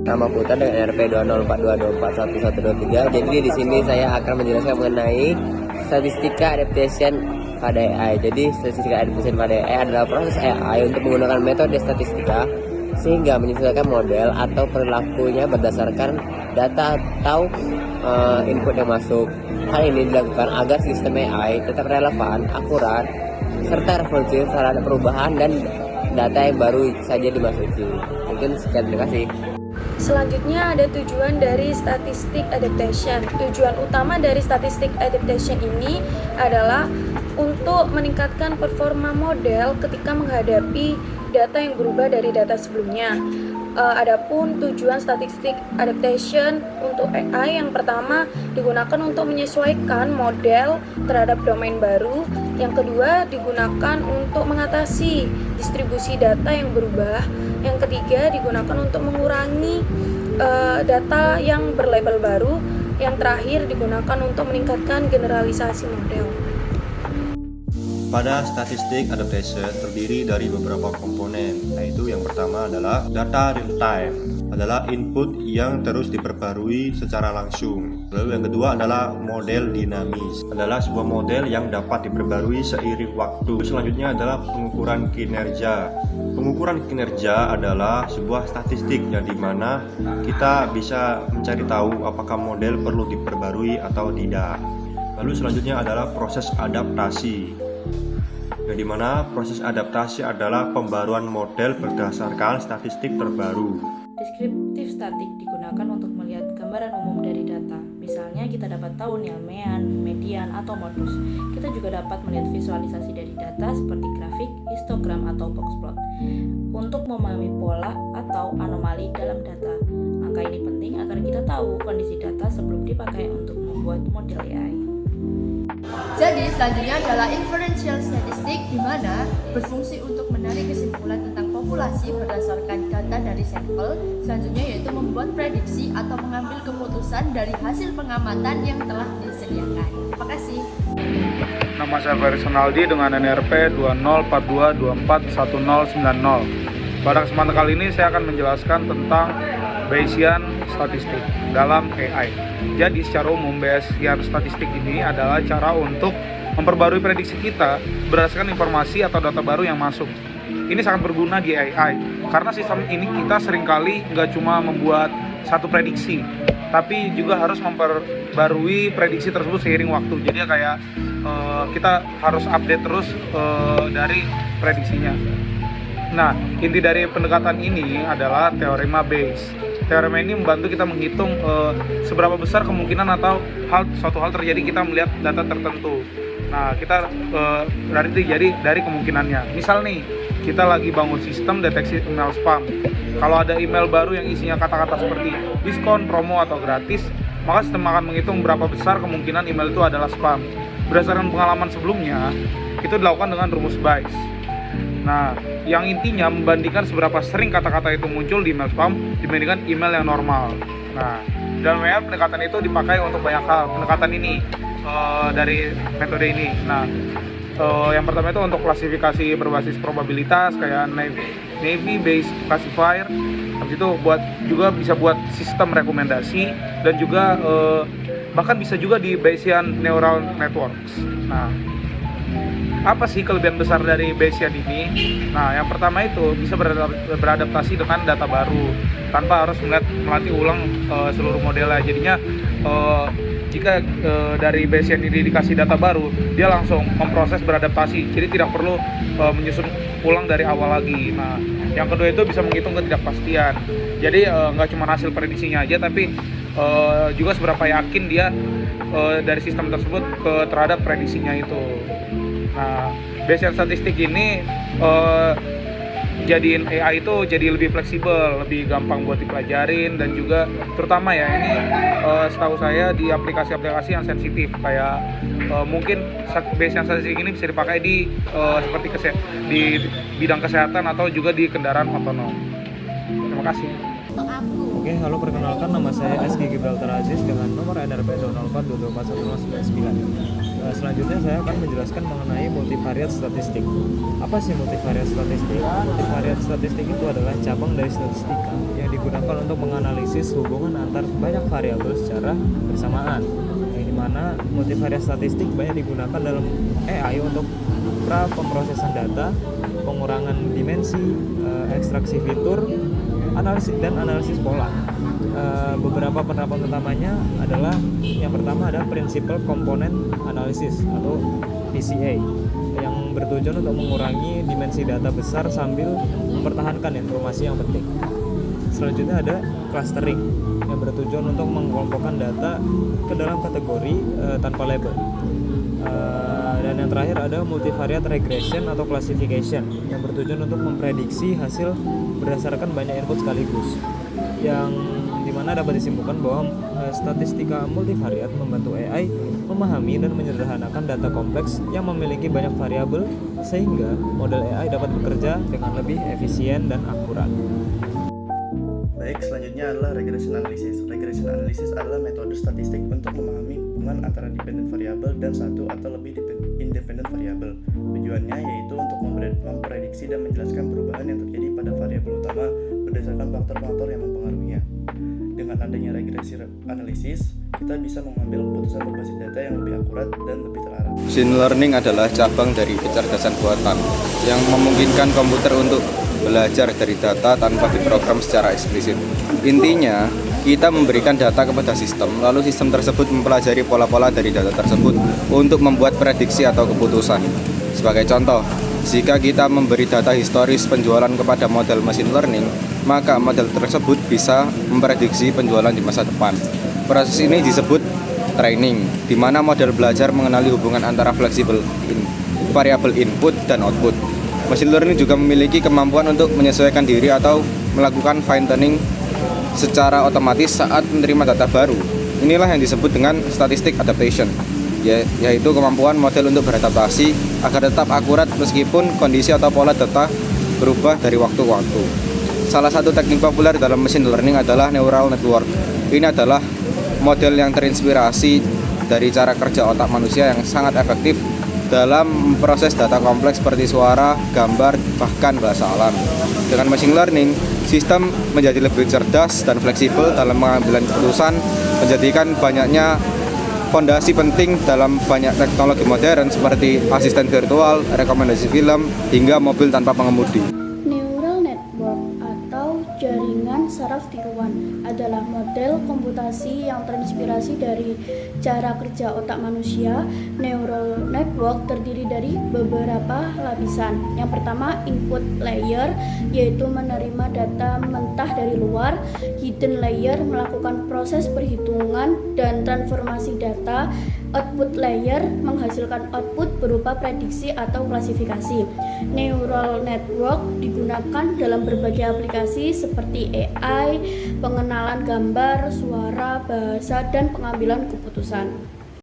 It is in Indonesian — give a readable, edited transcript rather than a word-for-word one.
Nama Putra dengan RP 2042241123. Jadi di sini saya akan menjelaskan mengenai statistika adaptation pada AI. Jadi statistika adaptation pada AI adalah proses AI untuk menggunakan metode statistika sehingga menyesuaikan model atau perilakunya berdasarkan data atau input yang masuk. Hal ini dilakukan agar sistem AI tetap relevan, akurat, serta responsif terhadap perubahan dan data yang baru saja dimasuki. Mungkin sekian, terima kasih. Selanjutnya ada tujuan dari statistik adaptation. Tujuan utama dari statistik adaptation ini adalah untuk meningkatkan performa model ketika menghadapi data yang berubah dari data sebelumnya. Adapun tujuan statistik adaptation untuk AI yang pertama digunakan untuk menyesuaikan model terhadap domain baru. Yang kedua digunakan untuk mengatasi distribusi data yang berubah. Yang ketiga digunakan untuk mengurangi data yang berlabel baru. Yang terakhir digunakan untuk meningkatkan generalisasi model. Pada statistik adaptation terdiri dari beberapa komponen, yaitu yang pertama adalah data real time, adalah input yang terus diperbarui secara langsung. Lalu yang kedua adalah model dinamis, adalah sebuah model yang dapat diperbarui seiring waktu. Selanjutnya adalah pengukuran kinerja. Pengukuran kinerja adalah sebuah statistik yang dimana kita bisa mencari tahu apakah model perlu diperbarui atau tidak. Lalu selanjutnya adalah proses adaptasi, yang dimana proses adaptasi adalah pembaruan model berdasarkan statistik terbaru. Deskriptif statik digunakan untuk melihat gambaran umum dari data. Misalnya kita dapat tahu nilaian, median, atau modus. Kita juga dapat melihat visualisasi dari data seperti grafik, histogram, atau box plot untuk memahami pola atau anomali dalam data. Angka ini penting agar kita tahu kondisi data sebelum dipakai untuk membuat model AI. Jadi selanjutnya adalah inferential statistic, di mana berfungsi untuk menarik kesimpulan tentang populasi berdasarkan data dari sampel. Selanjutnya yaitu membuat prediksi atau mengambil keputusan dari hasil pengamatan yang telah disediakan. Terima kasih. Nama saya Ferry Sonaldi dengan NRP 2042241090. Pada kesempatan kali ini saya akan menjelaskan tentang Bayesian statistik dalam AI. Jadi secara umum Bayesian statistik ini adalah cara untuk memperbarui prediksi kita berdasarkan informasi atau data baru yang masuk. Ini sangat berguna di AI karena sistem ini kita seringkali nggak cuma membuat satu prediksi, tapi juga harus memperbarui prediksi tersebut seiring waktu. Jadi kayak kita harus update terus dari prediksinya. Nah, inti dari pendekatan ini adalah teorema Bayes. Teorema ini membantu kita menghitung seberapa besar kemungkinan atau suatu hal terjadi kita melihat data tertentu. Nah, kita berarti jadi dari kemungkinannya. Misal nih, kita lagi bangun sistem deteksi email spam. Kalau ada email baru yang isinya kata-kata seperti diskon, promo, atau gratis, maka sistem akan menghitung berapa besar kemungkinan email itu adalah spam. Berdasarkan pengalaman sebelumnya, itu dilakukan dengan rumus Bayes. Nah, yang intinya membandingkan seberapa sering kata-kata itu muncul di email spam dibandingkan email yang normal. Nah, dalam WA pendekatan itu dipakai untuk banyak hal. Pendekatan ini dari metode ini. Nah, yang pertama itu untuk klasifikasi berbasis probabilitas kayak Navy based classifier. Habis itu juga bisa buat sistem rekomendasi dan juga bahkan bisa juga di Bayesian neural networks. Nah, apa sih kelebihan besar dari Bayesian ini? Nah, yang pertama itu bisa beradaptasi dengan data baru tanpa harus melatih ulang seluruh modelnya. Jadinya jika dari Bayesian ini dikasih data baru, dia langsung memproses beradaptasi. Jadi tidak perlu menyusun ulang dari awal lagi. Nah, yang kedua itu bisa menghitung ketidakpastian. Jadi nggak cuma hasil prediksinya aja, tapi juga seberapa yakin dia dari sistem tersebut terhadap prediksinya itu. Nah, Bayesian statistik ini jadiin AI itu jadi lebih fleksibel, lebih gampang buat dipelajarin, dan juga terutama ya ini setahu saya di aplikasi-aplikasi yang sensitif kayak mungkin Bayesian statistik ini bisa dipakai di seperti di bidang kesehatan atau juga di kendaraan otonom. Terima kasih. Oke, halo, perkenalkan, nama saya S. Gibraltar Aziz dengan nomor NRP 004224199. Selanjutnya saya akan menjelaskan mengenai multivariat statistik. Apa sih multivariat statistik? Multivariat statistik itu adalah cabang dari statistika yang digunakan untuk menganalisis hubungan antar banyak variabel secara bersamaan. Yang dimana multivariat statistik banyak digunakan dalam AI untuk pemrosesan data, pengurangan dimensi, ekstraksi fitur, analisis dan analisis pola. Beberapa penerapan utamanya adalah yang pertama ada Principal Component Analysis atau PCA yang bertujuan untuk mengurangi dimensi data besar sambil mempertahankan informasi yang penting. Selanjutnya ada Clustering yang bertujuan untuk mengelompokkan data ke dalam kategori tanpa label. Dan yang terakhir ada Multivariate Regression atau Classification yang bertujuan untuk memprediksi hasil berdasarkan banyak input sekaligus, yang dimana dapat disimpulkan bahwa statistika multivariat membantu AI memahami dan menyederhanakan data kompleks yang memiliki banyak variabel sehingga model AI dapat bekerja dengan lebih efisien dan akurat. Baik, selanjutnya adalah regression analysis. Regression analysis adalah metode statistik untuk memahami hubungan antara dependent variabel dan satu atau lebih independent variabel. Tujuannya yaitu untuk memprediksi dan menjelaskan perubahan yang terjadi pada variabel utama berdasarkan faktor-faktor yang mempengaruhinya. Dengan adanya regression analysis, kita bisa mengambil keputusan berbasis data yang lebih akurat dan lebih terarah. Machine learning adalah cabang dari kecerdasan buatan yang memungkinkan komputer untuk belajar dari data tanpa diprogram secara eksplisit. Intinya, kita memberikan data kepada sistem, lalu sistem tersebut mempelajari pola-pola dari data tersebut untuk membuat prediksi atau keputusan. Sebagai contoh, jika kita memberi data historis penjualan kepada model machine learning, maka model tersebut bisa memprediksi penjualan di masa depan. Proses ini disebut training, di mana model belajar mengenali hubungan antara variabel input dan output. Machine learning juga memiliki kemampuan untuk menyesuaikan diri atau melakukan fine-tuning secara otomatis saat menerima data baru. Inilah yang disebut dengan statistic adaptation, yaitu kemampuan model untuk beradaptasi agar tetap akurat meskipun kondisi atau pola data berubah dari waktu ke waktu. Salah satu teknik populer dalam machine learning adalah neural network. Ini adalah model yang terinspirasi dari cara kerja otak manusia yang sangat efektif dalam memproses data kompleks seperti suara, gambar, bahkan bahasa alam. Dengan machine learning, sistem menjadi lebih cerdas dan fleksibel dalam pengambilan keputusan, menjadikan banyaknya fondasi penting dalam banyak teknologi modern seperti asisten virtual, rekomendasi film, hingga mobil tanpa pengemudi. Neural network atau jaringan saraf tiruan adalah model komputasi yang terinspirasi dari cara kerja otak manusia. Neural network terdiri dari beberapa lapisan. Yang pertama, input layer, yaitu menerima data mentah dari luar. Hidden layer melakukan proses perhitungan dan transformasi data. Output layer menghasilkan output berupa prediksi atau klasifikasi. Neural network digunakan dalam berbagai aplikasi seperti AI, pengenalan gambar, suara, bahasa, dan pengambilan keputusan.